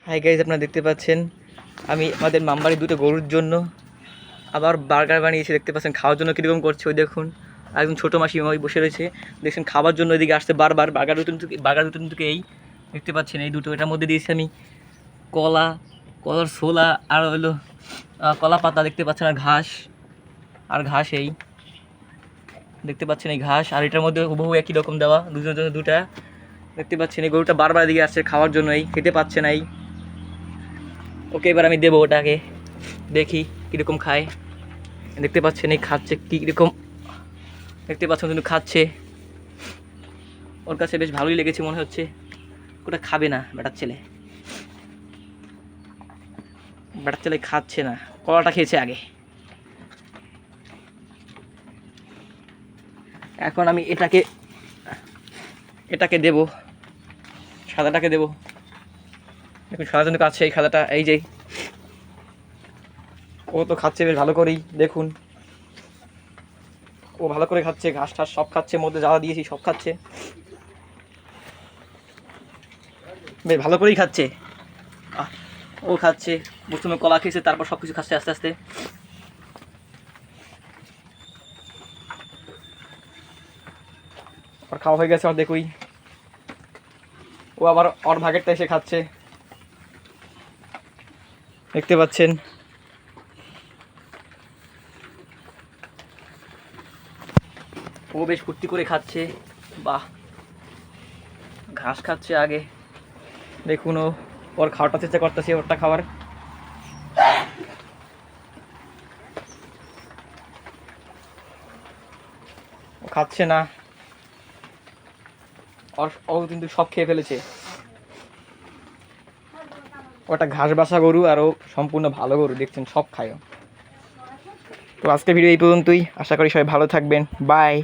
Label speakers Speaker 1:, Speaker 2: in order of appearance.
Speaker 1: Hi guys, আপনারা দেখতে পাচ্ছেন আমি আমাদের মামবাড়ির দুটো গরুর জন্য আবার বার্গার বানিয়েছি। দেখতে পাচ্ছেন খাওয়ার জন্য কীরকম করছে। ওই দেখুন একদম ছোটো মাসিমা ওই বসে রয়েছে, দেখছেন খাবার জন্য এদিকে আসছে বারবার। বার্গার দুটো থেকে এই দেখতে পাচ্ছেন এই দুটো, এটার মধ্যে দিয়েছি আমি কলার ছোলা আর হলো কলা পাতা দেখতে পাচ্ছেন, আর ঘাস এই দেখতে পাচ্ছেন এই ঘাস, আর এটার মধ্যে হুবহু একই রকম দেওয়া দুজনের জন্য দুটা। দেখতে পাচ্ছেন এই গরুটা বারবার এদিকে আসছে খাওয়ার জন্য, এই খেতে পাচ্ছে না। এই ওকে, এবার আমি দেবো ওটাকে, দেখি কীরকম খায়। দেখতে পাচ্ছেন এই খাচ্ছে কীরকম, দেখতে পাচ্ছেন কিন্তু খাচ্ছে। ওর কাছে বেশ ভালোই লেগেছে মনে হচ্ছে। ওটা খাবে না বেটার ছেলে খাচ্ছে না, কলাটা খেয়েছে আগে। এখন আমি এটাকে দেবো, সাদাটাকে দেবো। দেখুন সাদা জন্য কাছে এই সাদাটা, এই যে ও তো খাচ্ছে বেশ ভালো করেই। দেখুন ও ভালো করে খাচ্ছে, ঘাস ঠাস সব খাচ্ছে, মধ্যে জ্বালা দিয়েছি সব খাচ্ছে, বেশ ভালো করেই খাচ্ছে। ও খাচ্ছে, প্রথমে কলা খেয়েছে, তারপর সব কিছু খাচ্ছে আস্তে আস্তে। আর খাওয়া হয়ে গেছে অর্ধেকই, ও আবার ওর ভাগেরটা এসে খাচ্ছে, দেখতে পাচ্ছেন। ও বেশ ফুর্তি করে খাচ্ছে, বাহ, ঘাস খাচ্ছে আগে। দেখুন ওর খাওয়াটা চেষ্টা করতেছে, ওরটা খাবার। ও খাচ্ছে না, ও কিন্তু সব খেয়ে ফেলেছে। ওটা ঘাস বাসা গরু, আর ও সম্পূর্ণ ভালো গরু, দেখছেন সব খায়। তো আজকে ভিডিও এই পর্যন্তই, আশা করি সবাই ভালো থাকবেন, বাই।